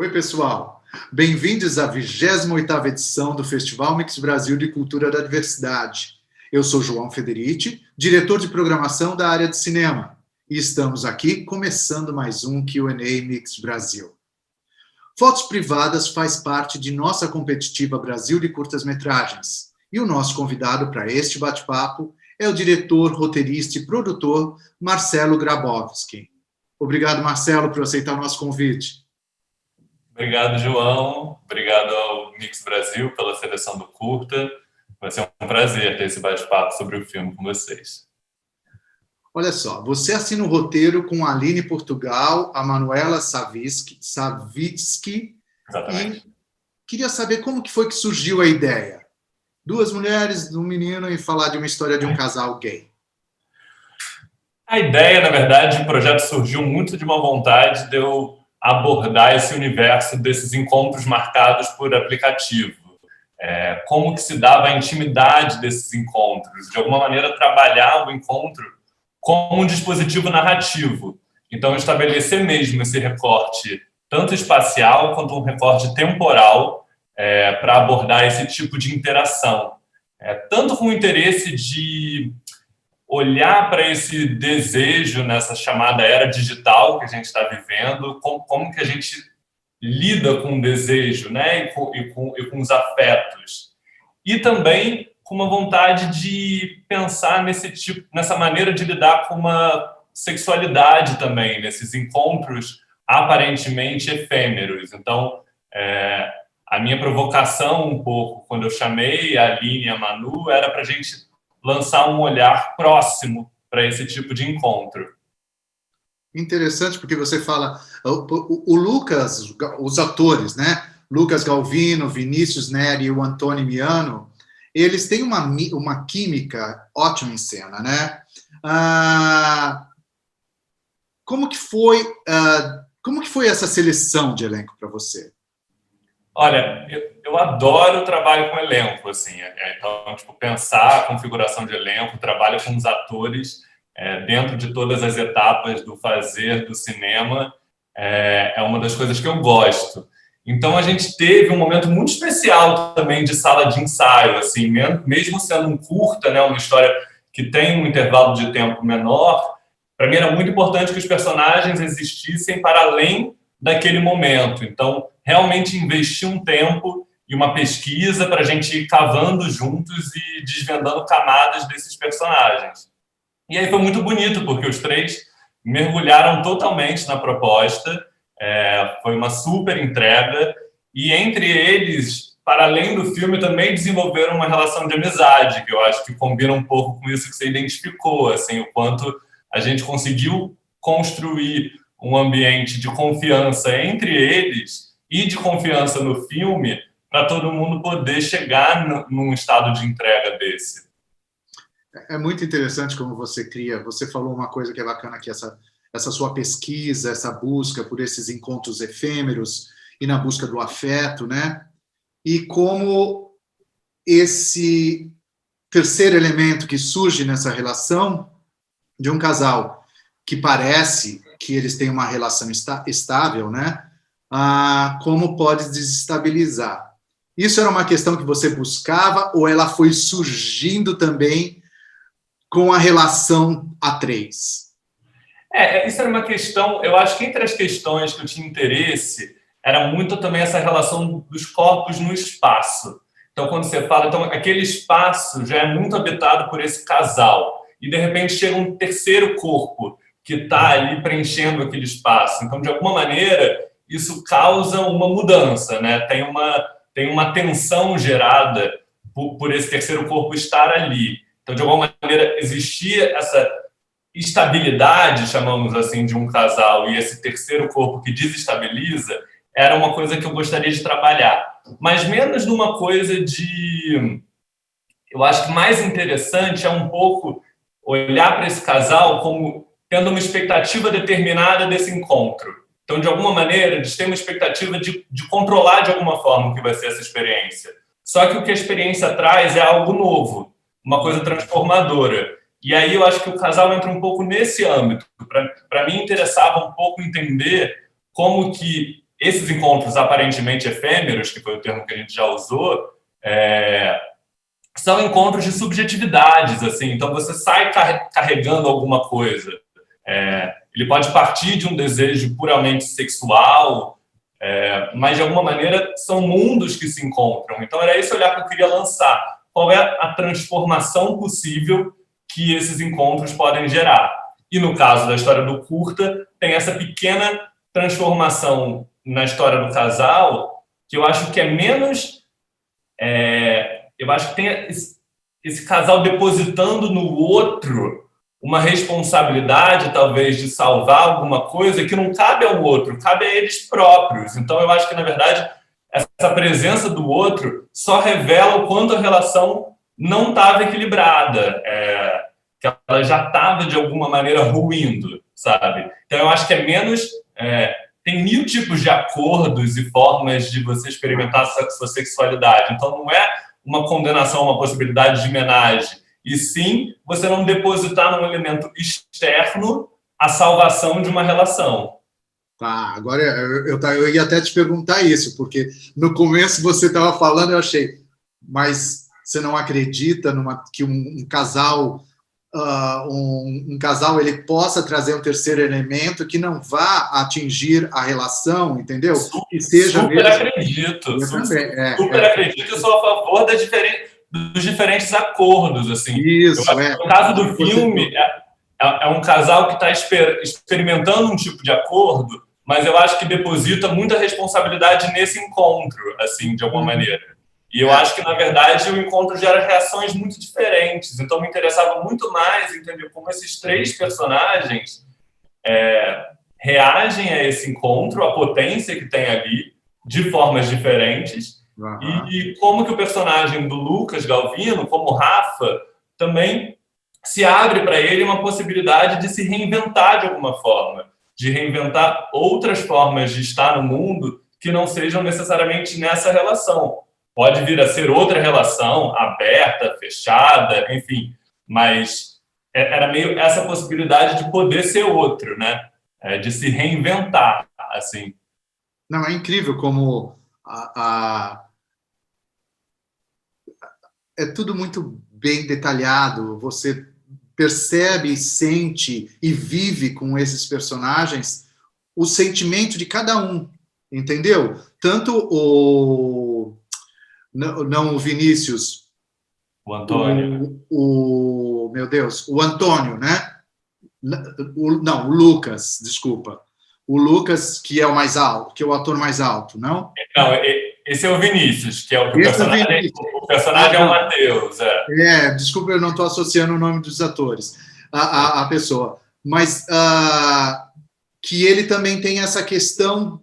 Oi, pessoal. Bem-vindos à 28ª edição do Festival Mix Brasil de Cultura da Diversidade. Eu sou João Federici, diretor de programação da área de cinema, e estamos aqui começando mais um Q&A Mix Brasil. Fotos Privadas faz parte de nossa competitiva Brasil de curtas-metragens, e o nosso convidado para este bate-papo é o diretor, roteirista e produtor Marcelo Grabowski. Obrigado, Marcelo, por aceitar o nosso convite. Obrigado, João. Obrigado ao Mix Brasil pela seleção do curta. Vai ser um prazer ter esse bate-papo sobre o filme com vocês. Olha só, você assina o roteiro com a Aline Portugal, a Manuela Savitsky, Exatamente. E queria saber como que foi que surgiu a ideia. 2 mulheres, um menino, e falar de uma história de um casal gay. A ideia, na verdade, o projeto surgiu muito de uma vontade de eu abordar esse universo desses encontros marcados por aplicativo. Como que se dava a intimidade desses encontros. De alguma maneira, trabalhar o encontro como um dispositivo narrativo. Então, estabelecer mesmo esse recorte, tanto espacial quanto um recorte temporal, para abordar esse tipo de interação. Tanto com o interesse de olhar para esse desejo nessa chamada era digital que a gente está vivendo, como que a gente lida com o desejo, né? e com os afetos. E também com uma vontade de pensar nessa maneira de lidar com uma sexualidade também, nesses encontros aparentemente efêmeros. Então, a minha provocação um pouco, quando eu chamei a Aline e a Manu, era para a gente lançar um olhar próximo para esse tipo de encontro. Interessante, porque você fala... O Lucas, os atores, né? Lucas Galvino, Vinícius Neri e o Antônio Miano, eles têm uma química ótima em cena, né? Como que foi essa seleção de elenco para você? Olha, eu adoro o trabalho com elenco, assim. Então, pensar a configuração de elenco, o trabalho com os atores dentro de todas as etapas do fazer do cinema é uma das coisas que eu gosto. Então, a gente teve um momento muito especial também de sala de ensaio, assim, mesmo sendo um curta, né, uma história que tem um intervalo de tempo menor. Para mim era muito importante que os personagens existissem para além daquele momento. Então, realmente investir um tempo e uma pesquisa para a gente ir cavando juntos e desvendando camadas desses personagens. E aí foi muito bonito, porque os 3 mergulharam totalmente na proposta, foi uma super entrega, e entre eles, para além do filme, também desenvolveram uma relação de amizade, que eu acho que combina um pouco com isso que você identificou, assim, o quanto a gente conseguiu construir um ambiente de confiança entre eles e de confiança no filme para todo mundo poder chegar num estado de entrega desse. É muito interessante como você cria. Você falou uma coisa que é bacana aqui, essa sua pesquisa, essa busca por esses encontros efêmeros e na busca do afeto, né? E como esse terceiro elemento que surge nessa relação de um casal que parece que eles têm uma relação estável, né? Como pode desestabilizar. Isso era uma questão que você buscava ou ela foi surgindo também com a relação a 3? Isso era uma questão, eu acho que entre as questões que eu tinha interesse, era muito também essa relação dos corpos no espaço. Então, quando você fala, então, aquele espaço já é muito habitado por esse casal, e de repente chega um terceiro corpo que está ali preenchendo aquele espaço. Então, de alguma maneira, isso causa uma mudança, né? Tem uma tensão gerada por esse terceiro corpo estar ali. Então, de alguma maneira, existia essa estabilidade, chamamos assim, de um casal, e esse terceiro corpo que desestabiliza, era uma coisa que eu gostaria de trabalhar. Mas menos numa coisa de... Eu acho que mais interessante é um pouco olhar para esse casal como tendo uma expectativa determinada desse encontro. Então, de alguma maneira, eles têm uma expectativa de controlar de alguma forma o que vai ser essa experiência. Só que o que a experiência traz é algo novo, uma coisa transformadora. E aí eu acho que o casal entra um pouco nesse âmbito. Para mim, interessava um pouco entender como que esses encontros aparentemente efêmeros, que foi o termo que a gente já usou, são encontros de subjetividades, assim. Então você sai carregando alguma coisa. Ele pode partir de um desejo puramente sexual, mas de alguma maneira são mundos que se encontram. Então era esse olhar que eu queria lançar. Qual é a transformação possível que esses encontros podem gerar? E no caso da história do curta, tem essa pequena transformação na história do casal, que eu acho que é menos... eu acho que tem esse casal depositando no outro uma responsabilidade, talvez, de salvar alguma coisa que não cabe ao outro, cabe a eles próprios. Então, eu acho que, na verdade, essa presença do outro só revela o quanto a relação não estava equilibrada, que ela já estava, de alguma maneira, ruindo, sabe? Então, eu acho que é menos... tem 1000 tipos de acordos e formas de você experimentar a sua sexualidade. Então, não é uma condenação, uma possibilidade de homenagem, e sim você não depositar num elemento externo a salvação de uma relação. Tá, agora eu ia até te perguntar isso, porque no começo você estava falando, eu achei, mas você não acredita que um casal um casal ele possa trazer um terceiro elemento que não vá atingir a relação, entendeu? Que seja super mesmo... acredito. Eu também. Super acredito. Eu sou a favor dos diferentes acordos, assim. Isso, no caso do filme, é um casal que está experimentando um tipo de acordo, mas eu acho que deposita muita responsabilidade nesse encontro, assim, de alguma maneira. E eu acho que, na verdade, o encontro gera reações muito diferentes. Então, me interessava muito mais entender como esses 3 personagens reagem a esse encontro, a potência que tem ali, de formas diferentes, e como que o personagem do Lucas Galvino, como Rafa, também se abre para ele uma possibilidade de se reinventar de alguma forma, de reinventar outras formas de estar no mundo que não sejam necessariamente nessa relação. Pode vir a ser outra relação, aberta, fechada, enfim, mas era meio essa possibilidade de poder ser outro, né? De se reinventar, assim. Não, é incrível como é tudo muito bem detalhado, você percebe, sente e vive com esses personagens o sentimento de cada um, entendeu? Tanto não o Vinícius, o Antônio, meu Deus, o Antônio, né? Não, o Lucas, desculpa. O Lucas, que é o mais alto, que é o ator mais alto, não? Não, esse é o Vinícius, que é o personagem. O personagem é o Matheus. Desculpa, eu não estou associando o nome dos atores, a pessoa. Mas que ele também tem essa questão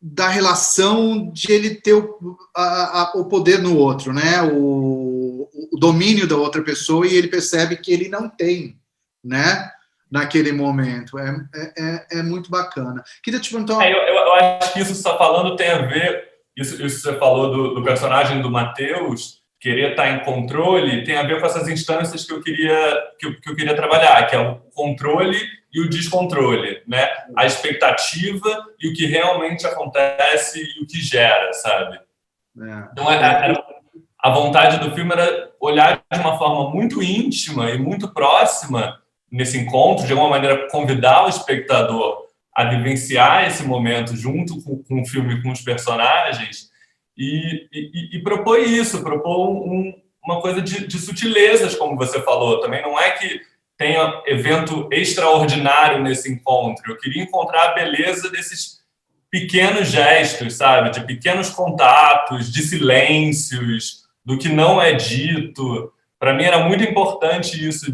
da relação de ele ter o poder no outro, né? O domínio da outra pessoa, e ele percebe que ele não tem, né? Naquele momento. É muito bacana. Queria te perguntar... eu acho que isso que você está falando tem a ver... Isso que você falou do personagem do Matheus, querer estar em controle, tem a ver com essas instâncias que eu queria trabalhar, que é o controle e o descontrole, né? A expectativa e o que realmente acontece e o que gera, sabe? Então, a vontade do filme era olhar de uma forma muito íntima e muito próxima nesse encontro, de alguma maneira convidar o espectador a vivenciar esse momento junto com o filme, com os personagens, e propor isso, propor uma coisa de sutilezas, como você falou. Também não é que tenha evento extraordinário nesse encontro. Eu queria encontrar a beleza desses pequenos gestos, sabe? De pequenos contatos, de silêncios, do que não é dito. Para mim era muito importante isso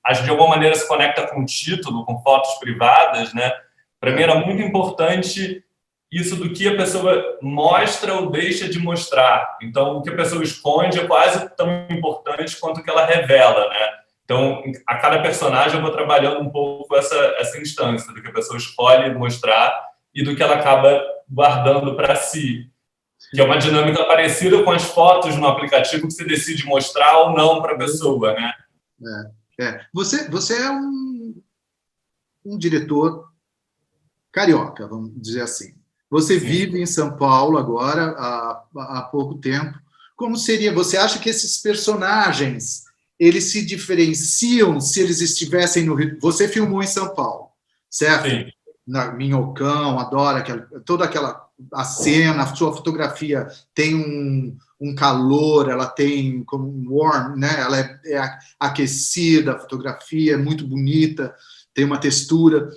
acho que de alguma maneira se conecta com o título, com fotos privadas, né? Para mim era muito importante isso do que a pessoa mostra ou deixa de mostrar. Então, o que a pessoa esconde é quase tão importante quanto o que ela revela, né? Então, a cada personagem eu vou trabalhando um pouco essa instância do que a pessoa escolhe mostrar e do que ela acaba guardando para si. Que é uma dinâmica parecida com as fotos no aplicativo que você decide mostrar ou não para a pessoa, né? Você é um diretor carioca, vamos dizer assim. Você Sim. vive em São Paulo agora, há pouco tempo. Como seria? Você acha que esses personagens eles se diferenciam se eles estivessem no Rio? Você filmou em São Paulo, certo? Sim. Na Minhocão, adora toda aquela a cena, a sua fotografia tem um calor, ela tem como um warm, né? Ela é aquecida, a fotografia é muito bonita, tem uma textura.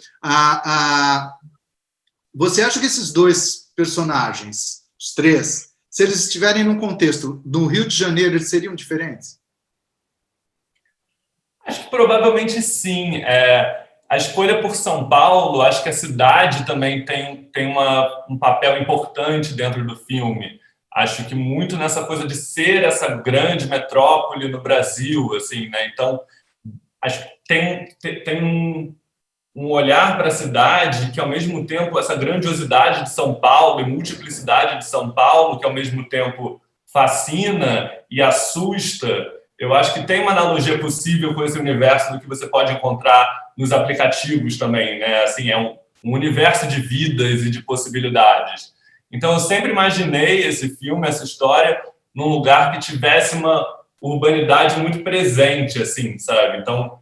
Você acha que esses dois personagens, os três, se eles estiverem num contexto do Rio de Janeiro, eles seriam diferentes? Acho que provavelmente sim. A escolha por São Paulo, acho que a cidade também tem um papel importante dentro do filme. Acho que muito nessa coisa de ser essa grande metrópole no Brasil, assim, né? Então, acho que tem um olhar para a cidade que, ao mesmo tempo, essa grandiosidade de São Paulo e multiplicidade de São Paulo, que, ao mesmo tempo, fascina e assusta. Eu acho que tem uma analogia possível com esse universo do que você pode encontrar nos aplicativos também, né? Assim, é um universo de vidas e de possibilidades. Então, eu sempre imaginei esse filme, essa história, num lugar que tivesse uma urbanidade muito presente, assim, sabe? Então,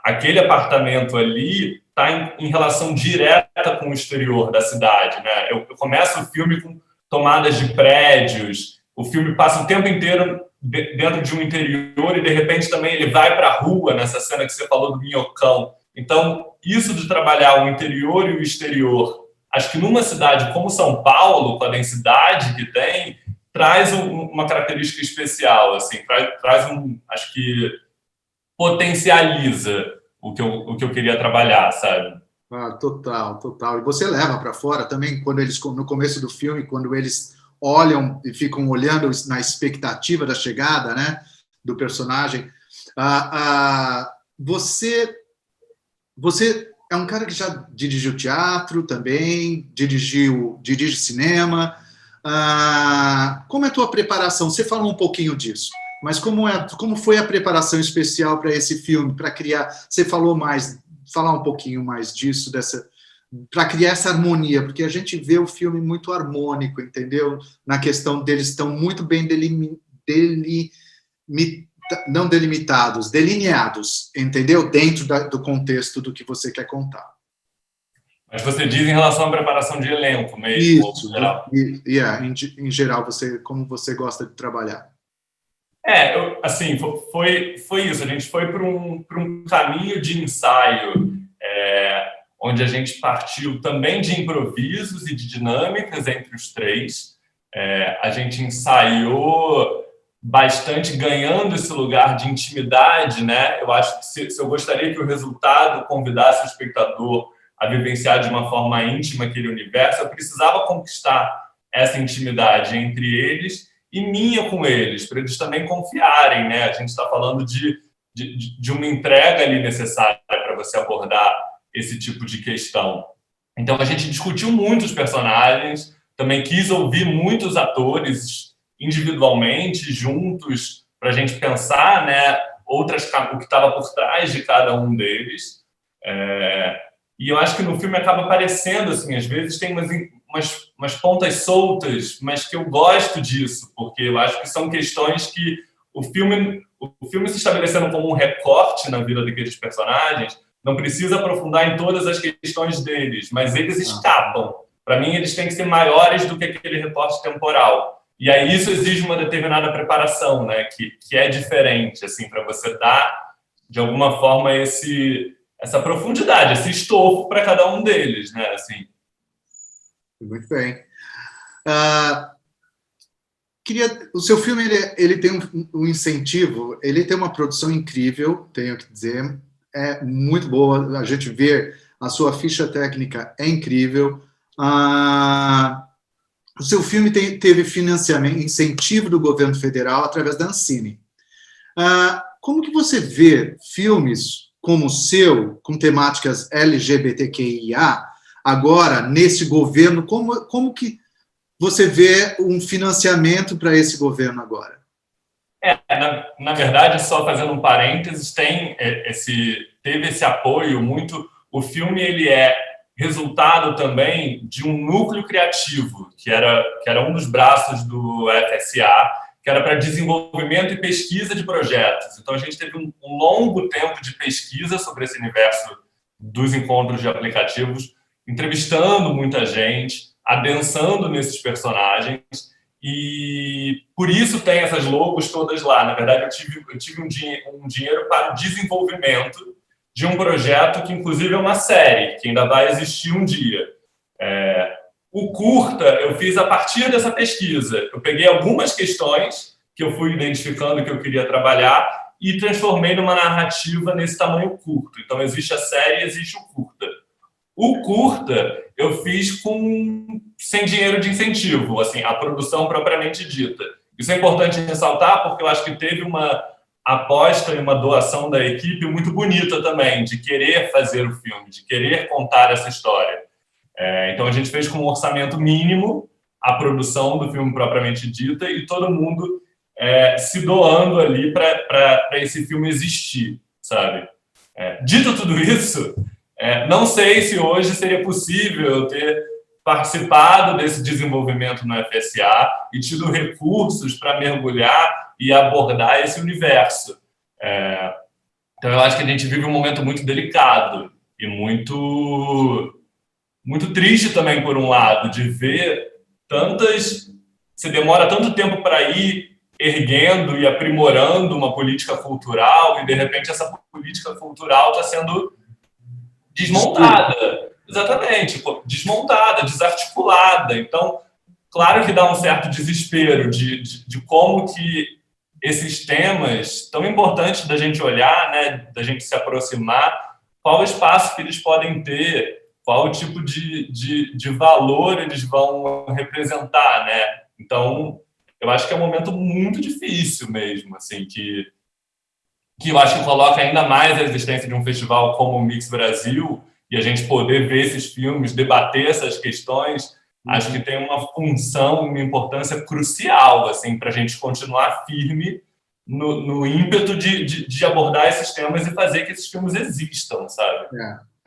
aquele apartamento ali está em relação direta com o exterior da cidade, né? Eu começo o filme com tomadas de prédios, o filme passa o tempo inteiro dentro de um interior e, de repente, também ele vai para a rua, nessa cena que você falou do Minhocão. Então, isso de trabalhar o interior e o exterior, acho que numa cidade como São Paulo, com a densidade que tem, traz uma característica especial, assim, acho que potencializa o que eu queria trabalhar, sabe? Total, total. E você leva para fora também, quando eles, no começo do filme, quando eles olham e ficam olhando na expectativa da chegada, né, do personagem. Você é um cara que já dirigiu teatro também, dirige cinema. Como é a tua preparação? Você falou um pouquinho disso, mas como foi a preparação especial para esse filme, para criar? Você falar um pouquinho mais disso, para criar essa harmonia, porque a gente vê o filme muito harmônico, entendeu? Na questão deles estão muito bem não delimitados, delineados, entendeu? Dentro do contexto do que você quer contar. Mas você diz em relação à preparação de elenco mesmo, ou Isso, geral? em geral, como você gosta de trabalhar. Assim, foi isso. A gente foi para um caminho de ensaio, onde a gente partiu também de improvisos e de dinâmicas entre os três. A gente ensaiou bastante, ganhando esse lugar de intimidade, né? Eu acho que se eu gostaria que o resultado convidasse o espectador a vivenciar de uma forma íntima aquele universo, eu precisava conquistar essa intimidade entre eles e minha com eles, para eles também confiarem, né? A gente está falando de uma entrega ali necessária para você abordar esse tipo de questão. Então, a gente discutiu muito os personagens, também quis ouvir muitos atores individualmente, juntos, para a gente pensar, né, o que estava por trás de cada um deles. E eu acho que no filme acaba aparecendo, assim, às vezes tem umas pontas soltas, mas que eu gosto disso, porque eu acho que são questões que o filme se estabelecendo como um recorte na vida daqueles personagens, não precisa aprofundar em todas as questões deles, mas eles escapam. Para mim, eles têm que ser maiores do que aquele recorte temporal. E aí isso exige uma determinada preparação, né, que é diferente, assim, para você dar, de alguma forma, essa profundidade, esse estofo para cada um deles, né, assim. Muito bem. O seu filme ele tem um incentivo, ele tem uma produção incrível, tenho que dizer, é muito boa. A gente vê a sua ficha técnica é incrível. O seu filme teve financiamento, incentivo do governo federal através da Ancine. Como que você vê filmes como o seu, com temáticas LGBTQIA, agora, nesse governo, como que você vê um financiamento para esse governo agora? Na verdade, só fazendo um parênteses, teve esse apoio muito... O filme, ele é resultado também de um núcleo criativo, que era um dos braços do FSA, que era para desenvolvimento e pesquisa de projetos. Então, a gente teve um longo tempo de pesquisa sobre esse universo dos encontros de aplicativos, entrevistando muita gente, adensando nesses personagens, e por isso tem essas logos todas lá. Na verdade, eu tive um dinheiro para o desenvolvimento de um projeto que, inclusive, é uma série, que ainda vai existir um dia. O curta eu fiz a partir dessa pesquisa. Eu peguei algumas questões que eu fui identificando que eu queria trabalhar e transformei numa narrativa nesse tamanho curto. Então, existe a série e existe o curta. O curta eu fiz sem dinheiro de incentivo, assim, a produção propriamente dita. Isso é importante ressaltar porque eu acho que teve uma aposta e uma doação da equipe muito bonita também, de querer fazer o filme, de querer contar essa história. Então, a gente fez com um orçamento mínimo a produção do filme propriamente dita e todo mundo se doando ali para esse filme existir, sabe? Dito tudo isso, não sei se hoje seria possível eu ter participado desse desenvolvimento no FSA e tido recursos para mergulhar e abordar esse universo. Então, eu acho que a gente vive um momento muito delicado e muito triste também, por um lado, de ver você demora tanto tempo para ir erguendo e aprimorando uma política cultural e, de repente, essa política cultural está sendo desmontada. Exatamente, desmontada, desarticulada. Então, claro que dá um certo desespero de como que esses temas tão importantes da gente olhar, né, da gente se aproximar, qual o espaço que eles podem ter, qual tipo de valor eles vão representar, né? Então, eu acho que é um momento muito difícil mesmo, assim, que eu acho que coloca ainda mais a existência de um festival como o Mix Brasil e a gente poder ver esses filmes, debater essas questões, acho que tem uma função, uma importância crucial, assim, para a gente continuar firme no ímpeto de abordar esses temas e fazer que esses filmes existam, sabe?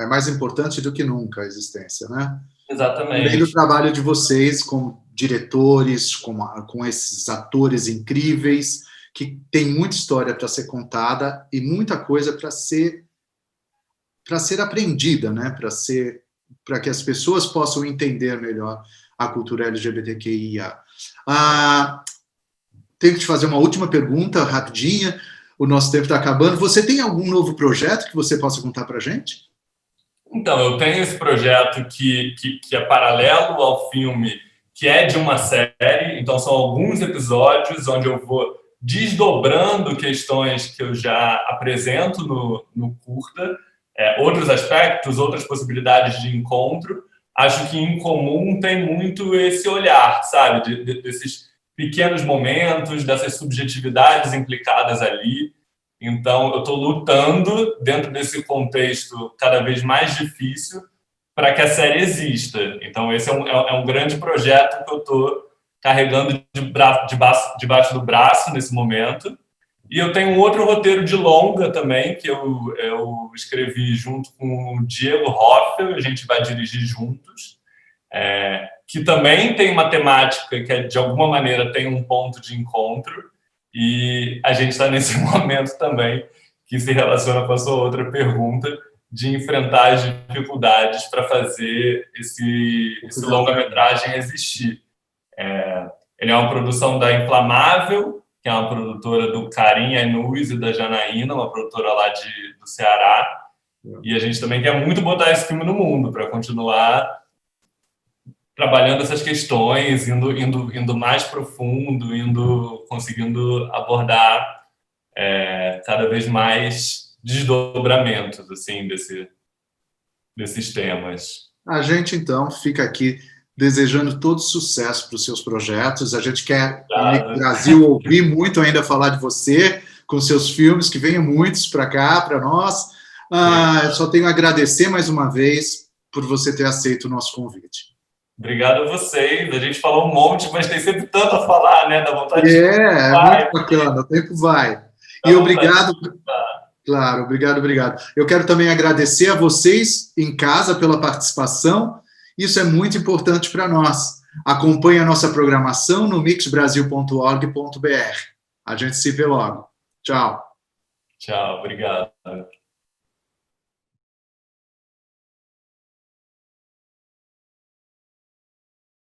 É mais importante do que nunca a existência, né? Exatamente. Além do trabalho de vocês como diretores, com esses atores incríveis, que tem muita história para ser contada e muita coisa para ser aprendida, né? Para que as pessoas possam entender melhor a cultura LGBTQIA. Tenho que te fazer uma última pergunta, rapidinha. O nosso tempo está acabando. Você tem algum novo projeto que você possa contar para a gente? Então, eu tenho esse projeto que é paralelo ao filme, que é de uma série. Então, são alguns episódios onde eu vou desdobrando questões que eu já apresento no curta, outros aspectos, outras possibilidades de encontro. Acho que em comum tem muito esse olhar, sabe, desses pequenos momentos, dessas subjetividades implicadas ali. Então, eu estou lutando dentro desse contexto cada vez mais difícil para que a série exista. Então, esse é um grande projeto que eu estou carregando debaixo do braço nesse momento. E eu tenho um outro roteiro de longa também, que eu escrevi junto com o Diego Hoffel, a gente vai dirigir juntos, que também tem uma temática que, de alguma maneira, tem um ponto de encontro. E a gente está nesse momento também, que se relaciona com a sua outra pergunta, de enfrentar as dificuldades para fazer esse longa-metragem existir. Ele é uma produção da Inflamável, que é uma produtora do Karim Ainuz e da Janaína, uma produtora lá do Ceará. E a gente também quer muito botar esse filme no mundo, para continuar trabalhando essas questões, indo mais profundo, conseguindo abordar cada vez mais desdobramentos assim, desses temas. A gente, então, fica aqui desejando todo sucesso para os seus projetos. A gente quer, no Brasil, ouvir muito ainda falar de você, com seus filmes, que venham muitos para cá, para nós. Eu só tenho a agradecer mais uma vez por você ter aceito o nosso convite. Obrigado a vocês. A gente falou um monte, mas tem sempre tanto a falar, né? Dá vontade de... É muito bacana, o tempo vai. E obrigado. Claro, obrigado, obrigado. Eu quero também agradecer a vocês em casa pela participação. Isso é muito importante para nós. Acompanhe a nossa programação no mixbrasil.org.br. A gente se vê logo. Tchau. Tchau, obrigado.